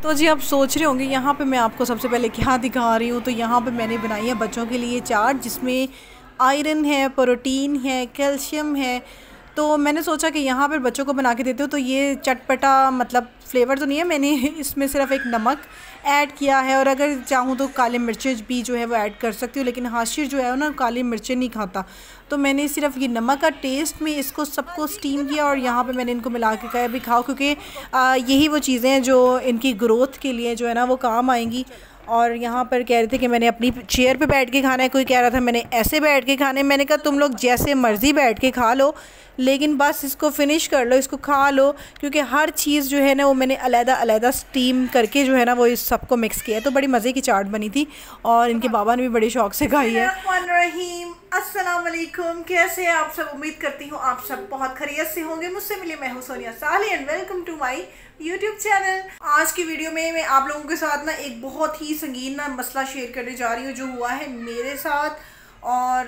तो जी आप सोच रहे होंगे यहाँ पे मैं आपको सबसे पहले क्या दिखा रही हूँ। तो यहाँ पे मैंने बनाई है बच्चों के लिए चाट, जिसमें आयरन है, प्रोटीन है, कैल्शियम है। तो मैंने सोचा कि यहाँ पर बच्चों को बना के देते हो तो ये चटपटा मतलब फ्लेवर तो नहीं है, मैंने इसमें सिर्फ एक नमक ऐड किया है, और अगर चाहूँ तो काली मिर्चें भी जो है वो ऐड कर सकती हूँ, लेकिन हाशिर जो है ना काली मिर्चें नहीं खाता। तो मैंने सिर्फ ये नमक का टेस्ट में इसको सबको स्टीम किया और यहाँ पे मैंने इनको मिला के कहा भी खाओ, क्योंकि यही वो चीज़ें हैं जो इनकी ग्रोथ के लिए जो है ना वो काम आएंगी। और यहाँ पर कह रहे थे कि मैंने अपनी चेयर पे बैठ के खाना है, कोई कह रहा था मैंने ऐसे बैठ के खाने। मैंने कहा तुम लोग जैसे मर्ज़ी बैठ के खा लो, लेकिन बस इसको फ़िनिश कर लो, इसको खा लो, क्योंकि हर चीज़ जो है ना वो मैंने अलग-अलग स्टीम करके जो है ना वो इस सबको मिक्स किया है। तो बड़ी मज़े की चाट बनी थी और इनके बाबा ने भी बड़े शौक़ से खाई है। अस्सलाम वालेकुम, कैसे हैं आप सब? उम्मीद करती हूँ आप सब बहुत खैरियत से होंगे। मुझसे मिले मैं हूँ Sonia Sali and welcome to my YouTube channel. आज की वीडियो में मैं आप लोगों के साथ ना एक बहुत ही संगीन ना मसला शेयर करने जा रही हूँ जो हुआ है मेरे साथ, और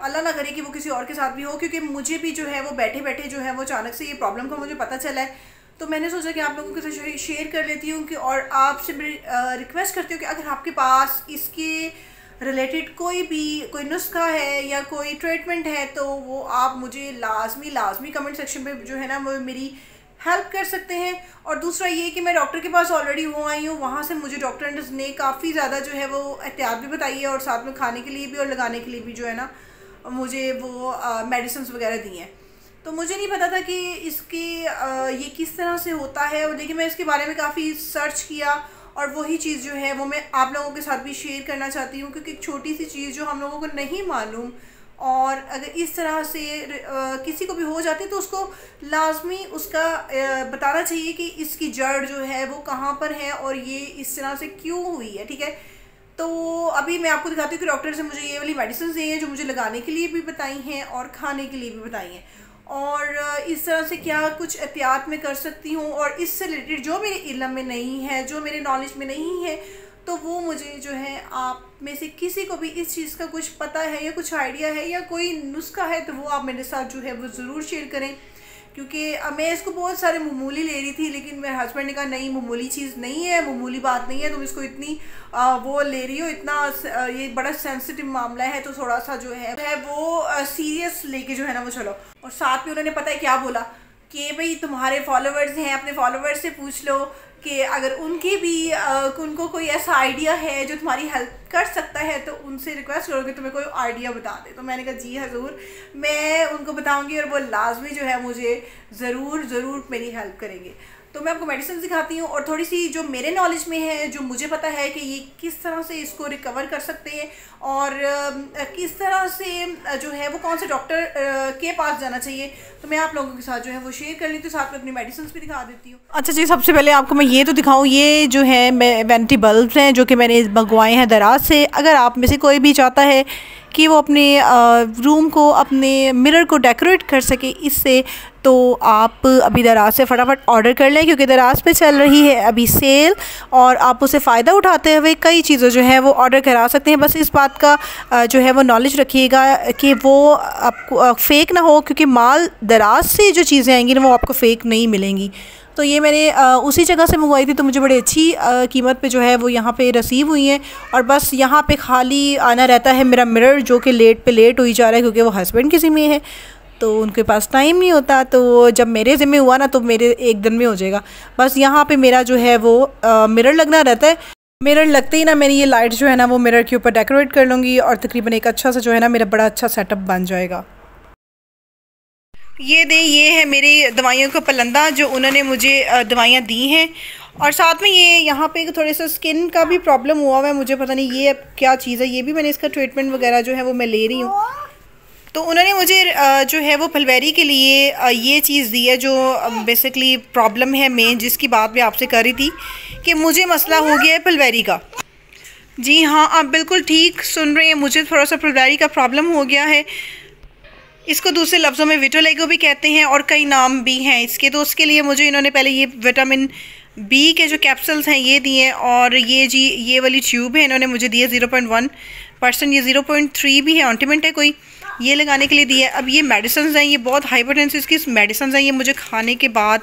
अल्लाह ना करे कि वो किसी और के साथ भी हो, क्योंकि मुझे भी जो है वो बैठे बैठे जो है वो अचानक से ये प्रॉब्लम का मुझे पता चला है। तो मैंने सोचा कि आप लोगों के साथ शेयर कर लेती हूँ कि, और आपसे रिक्वेस्ट करती हूँ कि अगर आपके पास इसके रिलेटेड कोई नुस्खा है या कोई ट्रीटमेंट है तो वो आप मुझे लाजमी कमेंट सेक्शन पे जो है ना वो मेरी हेल्प कर सकते हैं। और दूसरा ये कि मैं डॉक्टर के पास ऑलरेडी हो आई हूँ, वहाँ से मुझे डॉक्टर ने काफ़ी ज़्यादा जो है वो एहतियात भी बताई है, और साथ में खाने के लिए भी और लगाने के लिए भी जो है ना मुझे वो मेडिसिन वगैरह दी हैं। तो मुझे नहीं पता था कि ये किस तरह से होता है, और लेकिन मैं इसके बारे में काफ़ी सर्च किया और वही चीज़ जो है वो मैं आप लोगों के साथ भी शेयर करना चाहती हूँ, क्योंकि एक छोटी सी चीज़ जो हम लोगों को नहीं मालूम, और अगर इस तरह से किसी को भी हो जाती है तो उसको लाजमी उसका बताना चाहिए कि इसकी जड़ जो है वो कहाँ पर है और ये इस तरह से क्यों हुई है। ठीक है, तो अभी मैं आपको दिखाती हूँ कि डॉक्टर से मुझे ये वाली मेडिसिन दी हैं जो मुझे लगाने के लिए भी बताई हैं और खाने के लिए भी बताई हैं, और इस तरह से क्या कुछ एहतियात में कर सकती हूँ, और इससे रिलेटेड जो मेरे इल्म में नहीं है, जो मेरे नॉलेज में नहीं है, तो वो मुझे जो है आप में से किसी को भी इस चीज़ का कुछ पता है या कुछ आइडिया है या कोई नुस्खा है तो वो आप मेरे साथ जो है वो ज़रूर शेयर करें। क्योंकि मैं इसको बहुत सारे मामूली ले रही थी, लेकिन मेरे हस्बैंड ने कहा नहीं, मामूली चीज़ नहीं है, मामूली बात नहीं है, तुम इसको इतनी वो ले रही हो, इतना ये बड़ा सेंसिटिव मामला है, तो थोड़ा सा जो है वो सीरियस लेके जो है ना वो चलो। और साथ में उन्होंने पता है क्या बोला कि भाई तुम्हारे फॉलोवर्स हैं, अपने फॉलोवर्स से पूछ लो कि अगर उनके भी उनको कोई ऐसा आइडिया है जो तुम्हारी हेल्प कर सकता है तो उनसे रिक्वेस्ट करोगे तुम्हें कोई आइडिया बता दे। तो मैंने कहा जी हजूर, मैं उनको बताऊंगी और वो लाजमी जो है मुझे ज़रूर मेरी हेल्प करेंगे। तो मैं आपको मेडिसिन दिखाती हूँ और थोड़ी सी जो मेरे नॉलेज में है, जो मुझे पता है कि ये किस तरह से इसको रिकवर कर सकते हैं और किस तरह से जो है वो कौन से डॉक्टर के पास जाना चाहिए, तो मैं आप लोगों के साथ जो है वो शेयर कर लेती हूँ, साथ में अपनी मेडिसिन भी दिखा देती हूँ। अच्छा जी, सबसे पहले आपको मैं ये तो दिखाऊँ, ये जो है वेंटी बल्ब हैं जो कि मैंने मंगवाए हैं दराज से। अगर आप में से कोई भी चाहता है कि वो अपने रूम को, अपने मिरर को डेकोरेट कर सके इससे, तो आप अभी दराज से फटाफट ऑर्डर कर लें, क्योंकि दराज पे चल रही है अभी सेल और आप उसे फ़ायदा उठाते हुए कई चीज़ें जो है वो ऑर्डर करा सकते हैं। बस इस बात का जो है वो नॉलेज रखिएगा कि वो आपको फ़ेक ना हो, क्योंकि माल दराज से जो चीज़ें आएंगी ना वो आपको फ़ेक नहीं मिलेंगी। तो ये मैंने उसी जगह से मंगवाई थी, तो मुझे बड़ी अच्छी कीमत पे जो है वो यहाँ पे रिसीव हुई हैं। और बस यहाँ पे खाली आना रहता है मेरा मिरर, जो कि लेट हुई जा रहा है क्योंकि वो हस्बैंड के ज़िम्मे है, तो उनके पास टाइम नहीं होता। तो जब मेरे ज़िम्मे हुआ ना तो मेरे एक दिन में हो जाएगा। बस यहाँ पे मेरा जो है वो मिरर लगना रहता है। मिरर लगते ही ना मेरी ये लाइट जो है ना वो मिरर के ऊपर डेकोरेट कर लूँगी और तकरीबन एक अच्छा सा जो है ना मेरा बड़ा अच्छा सेटअप बन जाएगा। ये है मेरी दवाइयों का पलंदा जो उन्होंने मुझे दवाइयाँ दी हैं, और साथ में ये यहाँ पे थोड़े सा स्किन का भी प्रॉब्लम हुआ हुआ है, मुझे पता नहीं ये अब क्या चीज़ है, ये भी मैंने इसका ट्रीटमेंट वगैरह जो है वो मैं ले रही हूँ। तो उन्होंने मुझे जो है वो पलवेरी के लिए ये चीज़ दी है जो बेसिकली प्रॉब्लम है मेन, जिसकी बात मैं आपसे कर रही थी कि मुझे मसला हो गया है पलवेरी का। जी हाँ, आप बिल्कुल ठीक सुन रहे हैं, मुझे थोड़ा सा पलवेरी का प्रॉब्लम हो गया है। इसको दूसरे लफ्ज़ों में विटोलेगो भी कहते हैं और कई नाम भी हैं इसके। तो उसके लिए मुझे इन्होंने पहले ये विटामिन बी के जो कैप्सूल्स हैं ये दिए, और ये वाली ट्यूब है इन्होंने मुझे दी है 0.1%, ये 0.3 भी है, ऑइंटमेंट है कोई, ये लगाने के लिए दी है। अब ये मेडिसिन हैं, ये बहुत हाइपरटेंसिव की मेडिसिन हैं, ये मुझे खाने के बाद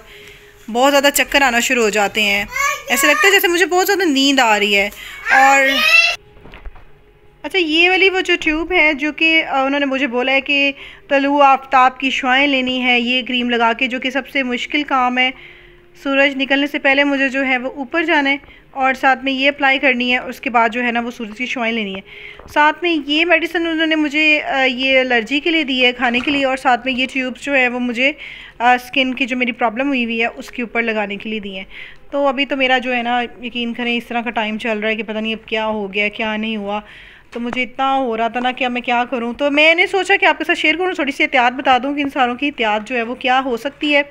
बहुत ज़्यादा चक्कर आना शुरू हो जाते हैं, ऐसे लगता है जैसे मुझे बहुत ज़्यादा नींद आ रही है। और अच्छा, ये वाली वो जो ट्यूब है जो कि उन्होंने मुझे बोला है कि तलू आफ्ताब की शुआएं लेनी है ये क्रीम लगा के, जो कि सबसे मुश्किल काम है। सूरज निकलने से पहले मुझे जो है वो ऊपर जाना है और साथ में ये अप्लाई करनी है, उसके बाद जो है ना वो सूरज की शुआएं लेनी है। साथ में ये मेडिसिन उन्होंने मुझे ये एलर्जी के लिए दी है खाने के लिए, और साथ में ये ट्यूब्स जो है वो मुझे स्किन की जो मेरी प्रॉब्लम हुई हुई है उसके ऊपर लगाने के लिए दी हैं। तो अभी तो मेरा जो है ना, यकीन करें इस तरह का टाइम चल रहा है कि पता नहीं अब क्या हो गया क्या नहीं हुआ। तो मुझे इतना हो रहा था ना कि अब मैं क्या करूं, तो मैंने सोचा कि आपके साथ शेयर करूं, थोड़ी सी एहतियात बता दूं कि इन सारों की एहतियात जो है वो क्या हो सकती है।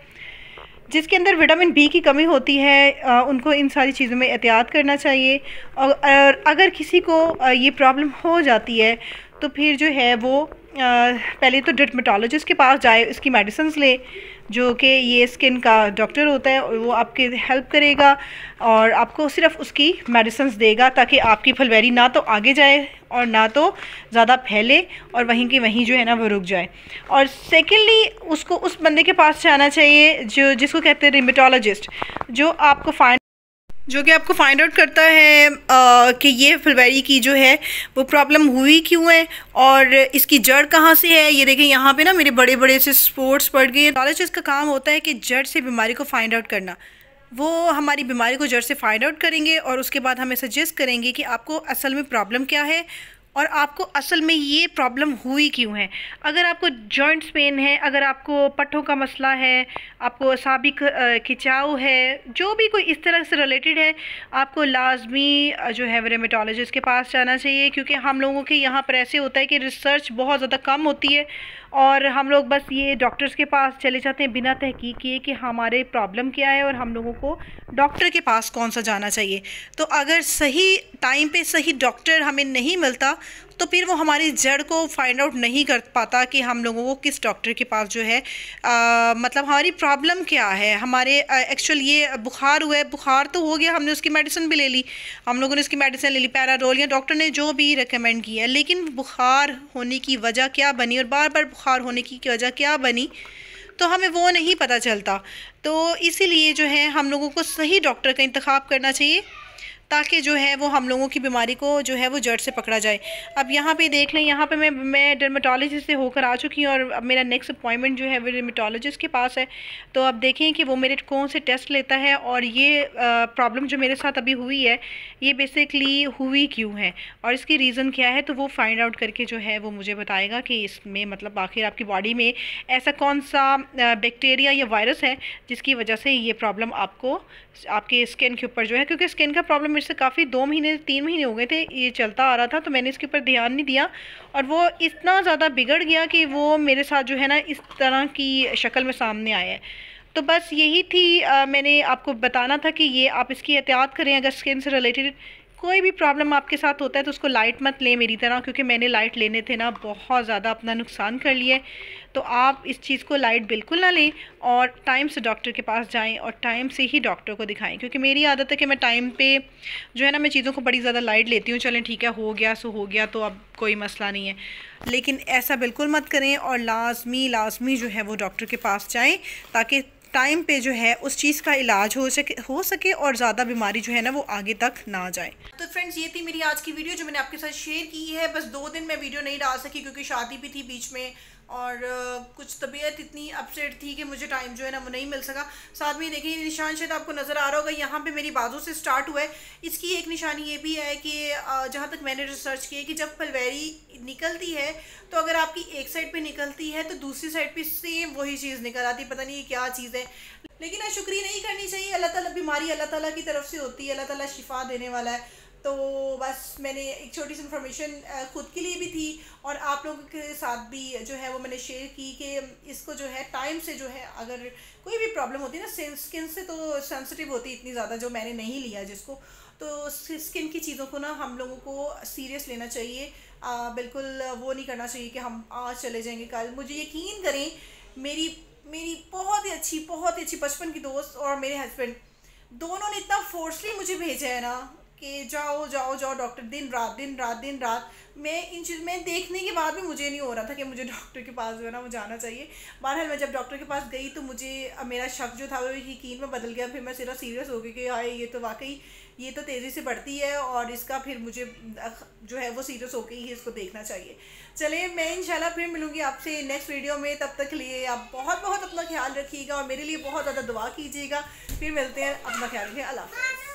जिसके अंदर विटामिन बी की कमी होती है उनको इन सारी चीज़ों में एहतियात करना चाहिए। और अगर किसी को ये प्रॉब्लम हो जाती है तो फिर जो है वो पहले तो डर्मेटोलॉजिस्ट के पास जाए, इसकी मेडिसिन्स ले, जो कि ये स्किन का डॉक्टर होता है, और वो आपके हेल्प करेगा और आपको सिर्फ उसकी मेडिसिन्स देगा ताकि आपकी फुलवैरी ना तो आगे जाए और ना तो ज़्यादा फैले और वहीं की वहीं जो है ना वो रुक जाए। और सेकेंडली उसको उस बंदे के पास जाना चाहिए जिसको कहते हैं रिमेटोलॉजिस्ट, जो कि आपको फाइंड आउट करता है कि ये फुलवैरी की जो है वो प्रॉब्लम हुई क्यों है और इसकी जड़ कहाँ से है। ये देखें यहाँ पे ना मेरे बड़े बड़े से स्पोर्ट्स पड़ गए। रिमेटोलॉजिस्ट का काम होता है कि जड़ से बीमारी को फाइंड आउट करना। वो हमारी बीमारी को जड़ से फाइंड आउट करेंगे और उसके बाद हमें सजेस्ट करेंगे कि आपको असल में प्रॉब्लम क्या है और आपको असल में ये प्रॉब्लम हुई क्यों है। अगर आपको जॉइंट्स पेन है, अगर आपको पट्टों का मसला है, आपको असाबी खिंचाव है, जो भी कोई इस तरह से रिलेटेड है, आपको लाजमी जो है रेमेटोलॉजिस्ट के पास जाना चाहिए। क्योंकि हम लोगों के यहाँ पर ऐसे होता है कि रिसर्च बहुत ज़्यादा कम होती है और हम लोग बस ये डॉक्टर्स के पास चले जाते हैं बिना तहकीक किए कि हमारे प्रॉब्लम क्या है और हम लोगों को डॉक्टर के पास कौन सा जाना चाहिए। तो अगर सही टाइम पे सही डॉक्टर हमें नहीं मिलता तो फिर वो हमारी जड़ को फाइंड आउट नहीं कर पाता कि हम लोगों को किस डॉक्टर के पास जो है मतलब हमारी प्रॉब्लम क्या है। हमारे एक्चुअल ये बुखार हुआ है, बुखार तो हो गया, हमने उसकी मेडिसिन भी ले ली, हम लोगों ने उसकी मेडिसिन ले ली, पैराडोल या डॉक्टर ने जो भी रिकमेंड किया, लेकिन बुखार होने की वजह क्या बनी और बार बार बुखार होने की वजह क्या बनी तो हमें वो नहीं पता चलता। तो इसीलिए जो है हम लोगों को सही डॉक्टर का इंतखाब करना चाहिए ताकि जो है वो हम लोगों की बीमारी को जो है वो जड़ से पकड़ा जाए। अब यहाँ पे देख लें, यहाँ पे मैं डर्मेटोलॉजिस्ट से होकर आ चुकी हूँ और अब मेरा नेक्स्ट अपॉइंटमेंट जो है वो डर्मेटोलॉजिस्ट के पास है। तो अब देखें कि वो मेरे कौन से टेस्ट लेता है और ये प्रॉब्लम जो मेरे साथ अभी हुई है ये बेसिकली हुई क्यों है और इसकी रीज़न क्या है। तो वो फाइंड आउट करके जो है वो मुझे बताएगा कि इसमें मतलब आखिर आपकी बॉडी में ऐसा कौन सा बैक्टीरिया या वायरस है जिसकी वजह से ये प्रॉब्लम आपको आपके स्किन के ऊपर जो है, क्योंकि स्किन का प्रॉब्लम मेरे से काफ़ी 2 महीने 3 महीने हो गए थे ये चलता आ रहा था, तो मैंने इसके ऊपर ध्यान नहीं दिया और वो इतना ज़्यादा बिगड़ गया कि वो मेरे साथ जो है ना इस तरह की शक्ल में सामने आया है। तो बस यही थी मैंने आपको बताना था कि ये आप इसकी एहतियात करें। अगर स्किन से रिलेटेड कोई भी प्रॉब्लम आपके साथ होता है तो उसको लाइट मत लें मेरी तरह, क्योंकि मैंने लाइट लेने थे ना बहुत ज़्यादा अपना नुकसान कर लिया। तो आप इस चीज़ को लाइट बिल्कुल ना लें और टाइम से डॉक्टर के पास जाएं और टाइम से ही डॉक्टर को दिखाएं। क्योंकि मेरी आदत है कि मैं टाइम पे जो है ना मैं चीज़ों को बड़ी ज़्यादा लाइट लेती हूँ, चलें ठीक है हो गया सो हो गया तो अब कोई मसला नहीं है, लेकिन ऐसा बिल्कुल मत करें और लाजमी जो है वो डॉक्टर के पास जाएँ ताकि टाइम पे जो है उस चीज़ का इलाज हो सके और ज़्यादा बीमारी जो है ना वो आगे तक ना जाए। तो फ्रेंड्स ये थी मेरी आज की वीडियो जो मैंने आपके साथ शेयर की है। बस 2 दिन मैं वीडियो नहीं डाल सकी क्योंकि शादी भी थी बीच में और कुछ तबीयत इतनी अपसेट थी कि मुझे टाइम जो है ना वो नहीं मिल सका। साथ में देखिए निशान शायद आपको नज़र आ रहा होगा, यहाँ पे मेरी बाजू से स्टार्ट हुआ है। इसकी एक निशानी ये भी है कि जहाँ तक मैंने रिसर्च की है कि जब फुलवैरी निकलती है तो अगर आपकी एक साइड पे निकलती है तो दूसरी साइड पे सेम वही चीज़ निकल आती है। पता नहीं ये क्या चीज़ है, लेकिन शुक्रिया नहीं करनी चाहिए। अल्लाह ताला बीमारी अल्लाह ताला की तरफ से होती है, अल्लाह ताला शिफा देने वाला है। तो बस मैंने एक छोटी सी इन्फॉर्मेशन ख़ुद के लिए भी थी और आप लोगों के साथ भी जो है वो मैंने शेयर की कि इसको जो है टाइम से जो है अगर कोई भी प्रॉब्लम होती है ना स्किन से तो सेंसिटिव होती है इतनी ज़्यादा जो मैंने नहीं लिया जिसको, तो स्किन की चीज़ों को ना हम लोगों को सीरियस लेना चाहिए। बिल्कुल वो नहीं करना चाहिए कि हम आज चले जाएंगे कल। मुझे यकीन करें मेरी बहुत ही अच्छी बचपन की दोस्त और मेरे हस्बैंड दोनों ने इतना फोर्सली मुझे भेजा है ना कि जाओ जाओ जाओ डॉक्टर, दिन रात दिन रात दिन रात। मैं इन चीज़ में देखने के बाद भी मुझे नहीं हो रहा था कि मुझे डॉक्टर के पास जो है ना वो जाना चाहिए। बहरहाल मैं जब डॉक्टर के पास गई तो मुझे मेरा शक जो था वो यकीन में बदल गया। फिर मैं सिर्फ सीरियस हो गई कि हाय ये तो वाकई ये तो तेज़ी से बढ़ती है और इसका फिर मुझे जो है वो सीरियस होकर ही इसको देखना चाहिए। चलिए मैं इंशाल्लाह फिर मिलूँगी आपसे नेक्स्ट वीडियो में। तब तक के लिए आप बहुत बहुत अपना ख्याल रखिएगा और मेरे लिए बहुत ज़्यादा दुआ कीजिएगा। फिर मिलते हैं, अपना ख्याल रखिए, अल्लाह हाफ़िज़।